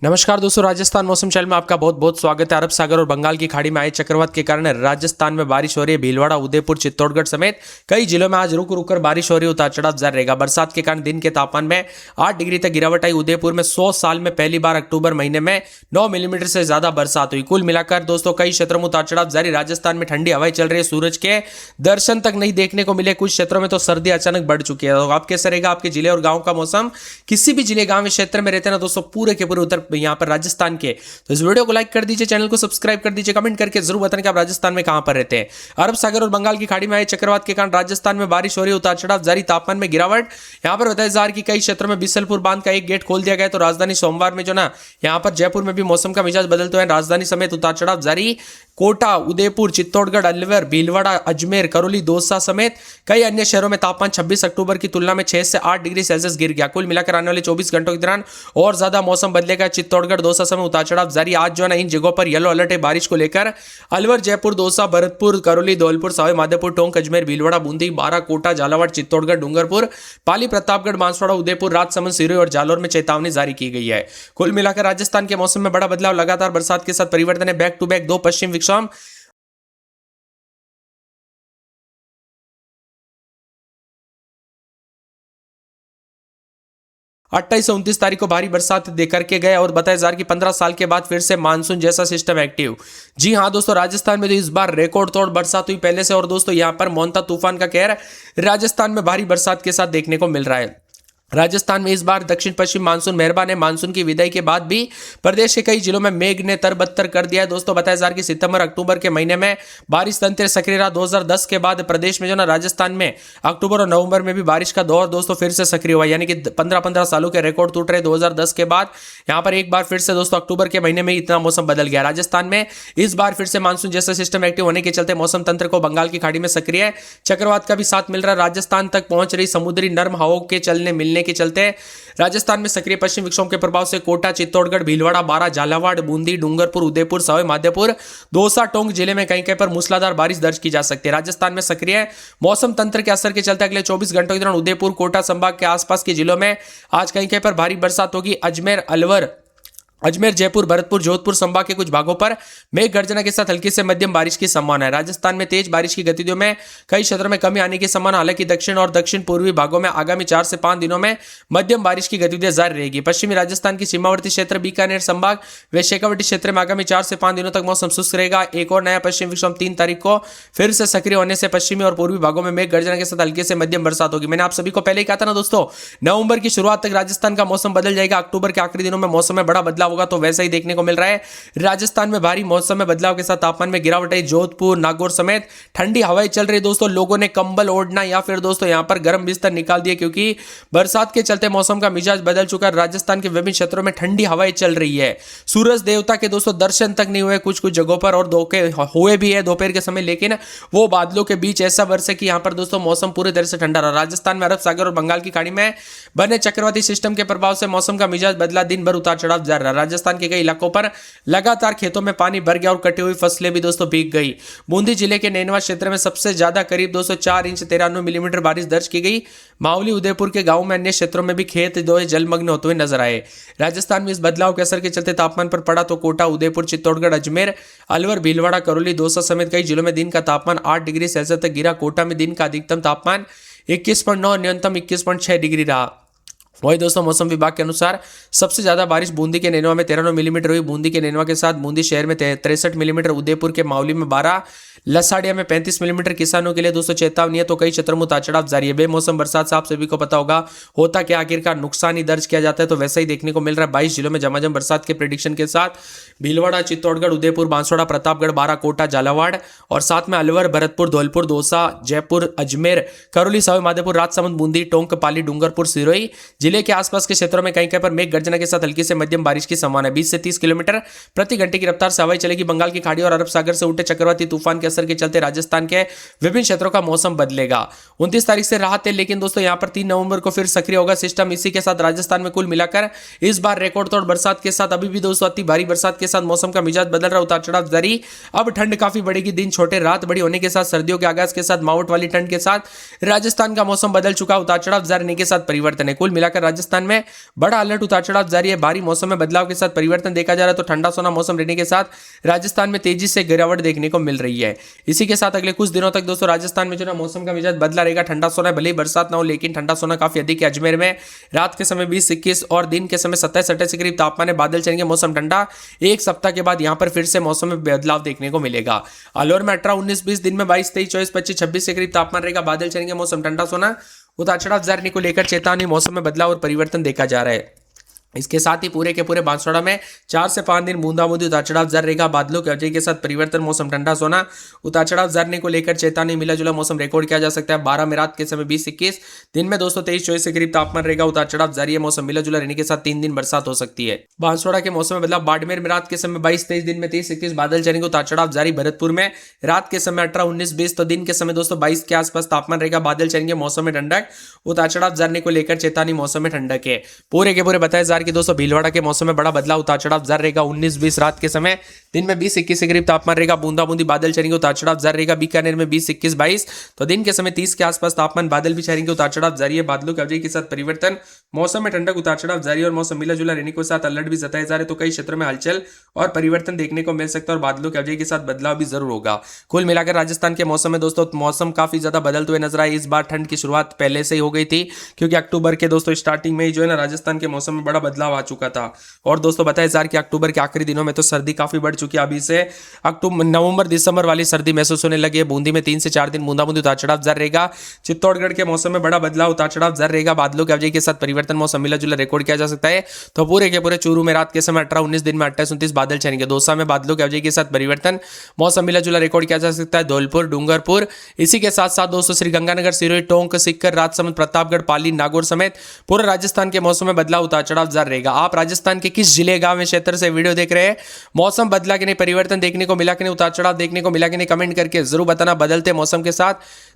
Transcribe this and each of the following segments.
नमस्कार दोस्तों, राजस्थान मौसम चैनल में आपका बहुत बहुत स्वागत है। अरब सागर और बंगाल की खाड़ी में आए चक्रवात के कारण राजस्थान में बारिश हो रही है। भीलवाड़ा, उदयपुर, चित्तौड़गढ़ समेत कई जिलों में आज रुक रुक कर बारिश हो रही है। उतार चढ़ाव जारी रहेगा। बरसात के कारण दिन के तापमान में 8 डिग्री तक गिरावट आई। उदयपुर में 100 साल में पहली बार अक्टूबर महीने में 9 मिलीमीटर से ज्यादा बरसात हुई। कुल मिलाकर दोस्तों कई क्षेत्रों में उतार चढ़ाव जारी। राजस्थान में ठंडी हवाएं चल रही है। सूरज के दर्शन तक नहीं देखने को मिले। कुछ क्षेत्रों में तो सर्दी अचानक बढ़ चुकी है। तो आप कैसे रहेगा आपके जिले और गाँव का मौसम? किसी भी जिले गाँव क्षेत्र में रहते हैं ना दोस्तों, पूरे के पूरे उधर यहाँ पर राजस्थान के, तो इस वीडियो को लाइक कर दीजिए, चैनल को सब्सक्राइब कर दीजिए, कमेंट करके जरूर बताएं कि आप राजस्थान में कहां पर रहते हैं। अरब सागर और बंगाल की खाड़ी में आए चक्रवात के कारण राजस्थान में बारिश हो रही है। उतार चढ़ाव जारी, तापमान में गिरावट। यहां पर बताया जा रहा है कि कई क्षेत्रों में बिसलपुर बांध का एक गेट खोल दिया गया। तो राजधानी सोमवार में जो ना यहां पर जयपुर में भी मौसम का मिजाज बदलते हुए राजधानी समेत उतार चढ़ाव जारी। कोटा, उदयपुर, चित्तौड़गढ़, अलवर, भीलवाड़ा, अजमेर, करौली, दौसा समेत कई अन्य शहरों में तापमान 26 अक्टूबर की तुलना में 6 से 8 डिग्री सेल्सियस गिर गया। कुल मिलाकर आने वाले 24 घंटों के दौरान और ज्यादा मौसम बदलेगा। चित्तौड़गढ़, दौसा समेत उतार चढ़ाव जारी। आज जो है ना इन जगहों पर येलो अलर्ट है बारिश को लेकर। अलवर, जयपुर, दौसा, भरतपुर, करौली, धौलपुर, सवाई माधोपुर, टोंक, अजमेर, भीलवाड़ा, बूंदी, बारा, कोटा, झालावाड़, चित्तौड़गढ़, डूंगरपुर, पाली, प्रतापगढ़, बांसवाड़ा, उदयपुर, राजसमंद, सिरोही और जालौर में चेतावनी जारी की गई है। कुल मिलाकर राजस्थान के मौसम में बड़ा बदलाव, लगातार बरसात के साथ परिवर्तन है। बैक टू बैक 2 पश्चिम विक्षोभ 28 और 29 तारीख को भारी बरसात दे करके गए और बताया जा रहा है कि 15 साल के बाद फिर से मानसून जैसा सिस्टम एक्टिव। जी हां दोस्तों, राजस्थान में तो इस बार रिकॉर्ड तोड़ बरसात हुई पहले से। और दोस्तों यहां पर मोंता तूफान का कहर राजस्थान में भारी बरसात के साथ देखने को मिल रहा है। राजस्थान में इस बार दक्षिण पश्चिम मानसून मेहरबान है। मानसून की विदाई के बाद भी प्रदेश के कई जिलों में मेघ ने तरबतर कर दिया है। दोस्तों बताया जा रहा है कि सितंबर अक्टूबर के महीने में बारिश तंत्र सक्रिय रहा। 2010 के बाद प्रदेश में जो ना राजस्थान में अक्टूबर और नवंबर में भी बारिश का दौर दोस्तों फिर से सक्रिय हुआ, यानी कि 15-15 सालों के रिकॉर्ड टूट रहे। 2010 के बाद यहाँ पर एक बार फिर से दोस्तों अक्टूबर के महीने में इतना मौसम बदल गया। राजस्थान में इस बार फिर से मानसून जैसा सिस्टम एक्टिव होने के चलते मौसम तंत्र को बंगाल की खाड़ी में सक्रिय चक्रवात का भी साथ मिल रहा है। राजस्थान तक पहुंच रही समुद्री नर्म हवाओं के चलने मिलने के चलते राजस्थान में सक्रिय पश्चिम विक्षोभ के प्रभाव से कोटा, चित्तौड़गढ़, भीलवाड़ा, बारा, झालावाड़, बूंदी, डूंगरपुर, उदयपुर, सवाई माधोपुर, दौसा, टोंक जिले में कहीं कहीं पर मूसलाधार बारिश दर्ज की जा सकती है। राजस्थान में सक्रिय मौसम तंत्र के असर के चलते अगले 24 घंटों के दौरान उदयपुर, कोटा संभाग के आसपास के जिलों में आज कहीं कहीं पर भारी बरसात होगी। अजमेर, जयपुर, भरतपुर, जोधपुर संभाग के कुछ भागों पर मेघ गर्जना के साथ हल्की से मध्यम बारिश की संभावना है। राजस्थान में तेज बारिश की गतिविधियों में कई क्षेत्रों में कमी आने की संभावना। हालांकि दक्षिण और दक्षिण पूर्वी भागों में आगामी 4 से 5 दिनों में मध्यम बारिश की गतिविधियां जारी रहेगी। पश्चिमी राजस्थान की सीमावर्ती क्षेत्र, बीकानेर संभाग व शेखावटी क्षेत्र में आगामी 4 से 5 दिनों तक मौसम शुष्क रहेगा। एक और नया पश्चिम विक्षोभ 3 तारीख को फिर से सक्रिय होने से पश्चिमी और पूर्वी भागों में मेघ गर्जना के साथ हल्की से मध्यम बरसात होगी। मैंने आप सभी को पहले ही कहा था ना दोस्तों, नवंबर की शुरुआत तक राजस्थान का मौसम बदल जाएगा। अक्टूबर के आखिरी दिनों में मौसम में बड़ा बदलाव होगा। तो वैसा ही को मिल रहा है। राजस्थान में भारी मौसम में बदलाव के साथ तापमान में गिरावट आई। जोधपुर, नागौर समेत ठंडी हवाएं चल रही। दोस्तों लोगों ने कंबल ओढ़ना या फिर दोस्तों यहां पर गर्म बिस्तर निकाल दिए, क्योंकि बरसात के चलते मौसम का मिजाज बदल चुका है। राजस्थान के विभिन्न क्षेत्रों में ठंडी हवाएं चल रही है। सूरज देवता के दोस्तों दर्शन तक नहीं हुए कुछ कुछ जगहों पर, और धोखे हुए भी है दोपहर के समय, लेकिन वो बादलों के बीच ऐसा बरसे कि यहां पर दोस्तों मौसम पूरी तरह से ठंडा रहा। राजस्थान में अरब सागर और बंगाल की खाड़ी में बने चक्रवाती सिस्टम के प्रभाव से मौसम का मिजाज बदला। दिन भर उतार चढ़ाव जारी रहा। राजस्थान के कई इलाकों पर लगातार खेतों में पानी भर गया और कटी हुई फसलें भी दोस्तों भीग गई। बूंदी जिले के नैनवा क्षेत्र में सबसे ज्यादा करीब 204 इंच 93 मिलीमीटर बारिश दर्ज की गई। मावली, उदयपुर के गांव में अन्य क्षेत्रों में भी खेत जलमग्न होते हुए नजर आए। राजस्थान में इस बदलाव के असर के चलते तापमान पर पड़ा तो कोटा, उदयपुर, चित्तौड़गढ़, अजमेर, अलवर, भीलवाड़ा, करौली, दौसा समेत कई जिलों में दिन का तापमान 8 डिग्री सेल्सियस तक गिरा। कोटा में दिन का अधिकतम तापमान 21.9, न्यूनतम 21.6 डिग्री रहा। वही दोस्तों मौसम विभाग के अनुसार सबसे ज्यादा बारिश बूंदी के नैनवा में 93 मिलीमीटर हुई। बूंदी के नैनवा के साथ बूंदी शहर में 63 मिलीमीटर, उदयपुर के मावली में 12, लसाड़िया में 35 मिलीमीटर। किसानों के लिए दोस्तों चेतावनी है। तो कई क्षेत्रों में उतार चढ़ाव जारी है। बेमौसम बरसात से आप सभी को पता होगा होता क्या, आखिरकार नुकसान ही दर्ज किया जाता है। तो वैसा ही देखने को मिल रहा है। 22 जिलों में झमाझम बरसात के प्रेडिक्शन के साथ भीलवाड़ा, चित्तौड़गढ़, उदयपुर, बांसवाड़ा, प्रतापगढ़, बारा, कोटा, झालावाड़ और साथ में अलवर, भरतपुर, धौलपुर, दौसा, जयपुर, अजमेर, करौली, सवाई माधोपुर, राजसमंद, बूंदी, टोंक, पाली, डूंगरपुर, सिरोही जिले के आसपास के क्षेत्रों में कहीं कहीं पर मेघ गर्जना के साथ हल्की से मध्यम बारिश की संभावना है। 20 से 30 किलोमीटर प्रति घंटे की रफ्तार से हवाएं चलेगी। बंगाल की खाड़ी और अरब सागर से उठे चक्रवाती तूफान के असर के चलते राजस्थान के विभिन्न क्षेत्रों का मौसम बदलेगा। 29 तारीख से राहत है, लेकिन दोस्तों यहां पर 3 नवंबर को फिर सक्रिय होगा सिस्टम। इसी के साथ राजस्थान में कुल मिलाकर इस बार रिकॉर्ड तोड़ बरसात के साथ अभी भी दोस्तों अति भारी बरसात के साथ मौसम का मिजाज बदल रहा, उतार चढ़ाव जारी। अब ठंड काफी बढ़ेगी, दिन छोटे, रात बड़ी होने के साथ सर्दियों के आगाज के साथ मावट वाली ठंड के साथ राजस्थान का मौसम बदल चुका, उतार चढ़ाव जारी के साथ परिवर्तन है। कुल मिलाकर मिलाकर राजस्थान में बड़ा अलर्ट उतार चढ़ाव जारी है। भारी मौसम में बदलाव के साथ परिवर्तन देखा जा रहा है। तो ठंडा सोना मौसम रहने के साथ राजस्थान में तेजी से गिरावट देखने को मिल रही है। इसी के साथ अगले कुछ दिनों तक दोस्तों राजस्थान में जो ना मौसम का मिजाज बदला रहेगा। ठंडा सोना भले ही बरसात ना हो, लेकिन ठंडा सोना काफी अधिक है। अजमेर में रात के समय 20-21 और दिन के समय 27-28 के करीब तापमान है। बादल चलेंगे, मौसम ठंडा। एक सप्ताह के बाद यहां पर फिर से मौसम में बदलाव देखने को मिलेगा। अलवर में 18-19-20, दिन में 22-23-24-25-26 के करीब तापमान रहेगा। बादल चलेंगे, मौसम ठंडा सोना। उतार चढ़ाव जारी को लेकर चेतावनी, मौसम में बदलाव और परिवर्तन देखा जा रहा है। इसके साथ ही पूरे के पूरे बांसवाड़ा में 4 से 5 दिन बूंदाबूंदी उतार चढ़ाव जारी रहेगा। बादलों के वजह के साथ परिवर्तन, मौसम ठंडा सोना। उतार चढ़ाव जारी को लेकर चेतावनी, मिला जुला मौसम रिकॉर्ड किया जा सकता है। 12 में रात के समय 20-21, दिन में दोस्तों 23-24 के करीब तापमान रहेगा। उतार चढ़ाव जारी है, मौसम मिला जुला रहने के साथ 3 दिन बरसात हो सकती है। बांसवाड़ा के मौसम में बदलाव, बाड़मेर में रात के समय 22-23, दिन में 30-31 बादल चलेंगे। उतार चढ़ाव जारी। भरतपुर में रात के समय 18-19-20, तो दिन के समय दोस्तों 22 के आसपास तापमान रहेगा। बादल चलेंगे, मौसम में ठंडक। उतार चढ़ाव जारी को लेकर चेतावनी, मौसम में ठंडक है। पूरे के पूरे बताया जा रहा है कि दोस्तों भीलवाड़ा के मौसम में बड़ा बदलाव, उतार चढ़ाव जारी रहेगा। 19-20 रात के समय, दिन में 20-21 के करीब तापमान रहेगा। बूंदाबूंदी बादल चलेंगे। उतार चढ़ाव जारी रहेगा। बीकानेर में 20-21-22, तो दिन के समय 30 के आसपास तापमान, बादल भी छाएंगे। उतार चढ़ाव जारी है। बादलों की वजह के साथ परिवर्तन, मौसम में ठंडक। उतार चढ़ाव जारी और मौसम मिला जुला रहने के साथ अलर्ट भी जताए जा रहे। तो कई क्षेत्रों में हलचल और परिवर्तन देखने को मिल सकता है और बादलों की वजह के साथ बदलाव भी जरूर होगा। कुल मिलाकर राजस्थान के मौसम में दोस्तों मौसम काफी ज्यादा बदलते हुए नजर आए। इस बार ठंड की शुरुआत पहले से ही हो गई थी, क्योंकि अक्टूबर के दोस्तों स्टार्टिंग में ही जो है ना राजस्थान के मौसम में बड़ा बदलाव आ चुका था। और दोस्तों बताया जा रहा है कि अक्टूबर के आखिरी दिनों में तो सर्दी काफी बढ़ चुकी है। अभी से अक्टूबर नवंबर दिसंबर वाली सर्दी महसूस होने लगी है। बूंदी में 3 से 4 दिन बूंदाबूंदी उतार चढ़ाव जारी रहेगा। चित्तौड़गढ़ के मौसम में बड़ा बदलाव, उतार चढ़ाव जारी रहेगा। बादलों की वजह के साथ परिवर्तन, मौसम मिला जुला रिकॉर्ड किया जा सकता है। तो पूरे के पूरे चूरू में रात के समय 18-19, दिन में 28-29 बादल चलेंगे। दौसा में बादलों की वजह के साथ परिवर्तन, मौसम मिला जुला रिकॉर्ड किया जा सकता है। धौलपुर, डूंगरपुर, इसी के साथ साथ दोस्तों श्रीगंगानगर, सिरोही, टोंक, सीकर, राजसमंद, प्रतापगढ़, पाली, नागौर समेत पूरे राजस्थान के मौसम में बदलाव, उतार चढ़ाव जारी रहेगा। आप राजस्थान के किस जिले, गांव, क्षेत्र से वीडियो देख रहे हैं? मौसम बदला कि नहीं, परिवर्तन देखने को मिला कि नहीं, उतार चढ़ाव देखने को मिला कि नहीं, कमेंट करके जरूर बताना। बदलते मौसम के साथ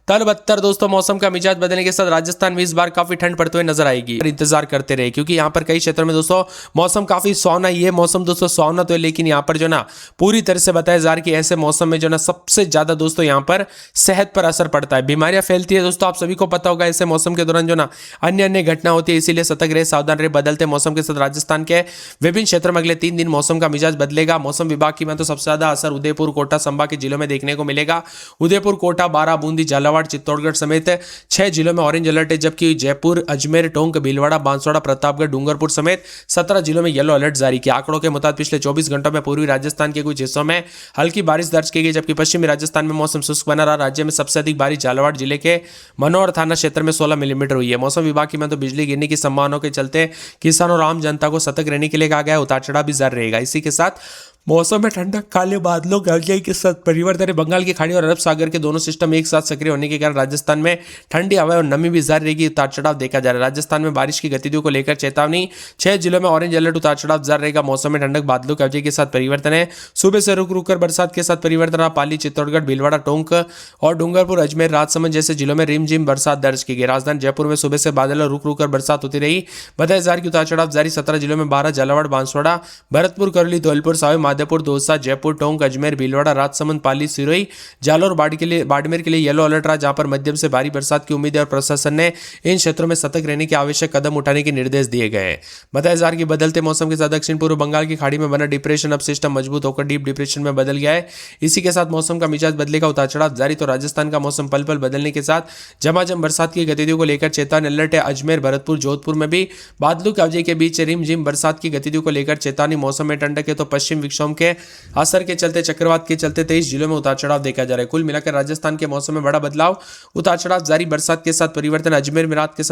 तर दोस्तों मौसम का मिजाज बदलने के साथ राजस्थान में इस बार काफी ठंड पड़ते हुए नजर आएगी। इंतजार करते रहे, क्योंकि यहाँ पर कई क्षेत्रों में दोस्तों मौसम काफी सुहावना। ये मौसम दोस्तों सुहावना तो है, लेकिन यहाँ पर जो ना पूरी तरह से बताया जा रहा है कि ऐसे मौसम में जो ना सबसे ज्यादा दोस्तों यहाँ पर सेहत पर असर पड़ता है, बीमारियां फैलती है। दोस्तों आप सभी को पता होगा ऐसे मौसम के दौरान जो ना अन्य अन्य घटना होती है, इसीलिए सतर्क रहे, सावधान रहे। बदलते मौसम के साथ राजस्थान के विभिन्न क्षेत्रों में अगले 3 दिन मौसम का मिजाज बदलेगा। मौसम विभाग की मैं तो सबसे ज्यादा असर उदयपुर, कोटा, संभाग के जिलों में देखने को मिलेगा। उदयपुर, कोटा, बारां, बूंदी, झालावाड़, चित्तौड़गढ़ समेत 6 जिलों में ऑरेंज अलर्ट है, जबकि जयपुर, अजमेर, टोंक, भीलवाड़ा, बांसवाड़ा, प्रतापगढ़, डूंगरपुर समेत 17 जिलों में येलो अलर्ट जारी किया। आंकड़ों के मुताबिक पिछले 24 घंटों में पूर्वी राजस्थान के कुछ हिस्सों में हल्की बारिश दर्ज की गई, जबकि पश्चिमी राजस्थान में मौसम शुष्क बना रहा। राज्य में सबसे अधिक बारिश झालावाड़ जिले के मनोहर थाना क्षेत्र में 16 मिलीमीटर हुई है। मौसम विभाग की मैं तो बिजली गिरने की संभावनाओं के चलते किसानों और आम जनता को सतर्क रहने के लिए कहा गया है। उतार चढ़ाव भी जारी रहेगा। इसी के साथ मौसम में ठंडक, काले बादलों के साथ परिवर्तन। बंगाल की खाड़ी और अरब सागर के दोनों सिस्टम एक साथ सक्रिय होने के कारण राजस्थान में ठंडी हवा और नमी भी जारी रहेगी। उतार चढ़ाव देखा जा रहा है। राजस्थान में बारिश की गतिविधियों को लेकर चेतावनी, 6 जिलों में ऑरेंज अलर्ट, उतार चढ़ाव जारी रहेगा। मौसम में ठंडक, बादलों की वजह के साथ परिवर्तन है। सुबह से रुक रुक कर बरसात के साथ परिवर्तन रहा। पाली, चित्तौड़गढ़, भीलवाड़ा, टोंक और डूंगरपुर, अजमेर, राजसमंद जैसे जिलों में रिमझिम बरसात दर्ज की गई। राजधानी जयपुर में सुबह से बादल और रुक रुक कर बरसात होती रही। बताया जा रहा है कि उतार चढ़ाव जारी। 17 जिलों में 12, झालावाड़, बांसवाड़ा, भरतपुर, करौली, धौलपुर, सावे माधोपुर, दौसा, जयपुर, टोंक, अजमेर, भीलवाड़ा, राजसमंद, पाली, सिरोही, जालौर, बाड़मेर के लिए येलो अलर्ट रहा, जहां पर मध्यम से भारी बरसात की उम्मीद है और प्रशासन ने इन क्षेत्रों में सतर्क रहने के आवश्यक कदम उठाने के निर्देश दिए गए हैं। बताया जा रहा है कि बदलते मौसम के साथ दक्षिण पूर्व बंगाल की खाड़ी में बना डिप्रेशन अब सिस्टम मजबूत होकर डीप डिप्रेशन में बदल गया है। इसी के साथ मौसम का मिजाज बदलेगा, उतार चढ़ाव जारी। तो राजस्थान का मौसम पल पल बदलने के साथ झमाझम बरसात की गतिविधियों को लेकर चेतावनी अलर्ट है। अजमेर, भरतपुर, जोधपुर में भी बादलों की वजह के बीच रिमझिम बरसात की गतिविधियों को लेकर चेतावनी। मौसम में ठंडक है, तो पश्चिम विक्षोभ के असर के चलते, चक्रवात के चलते 23 जिलों में उतार चढ़ाव देखा जा रहा है। कुल मिलाकर राजस्थान के मौसम में बड़ा बदलाव, उतार चढ़ाव जारी, बरसात के साथ परिवर्तन। अजमेर में रात के समय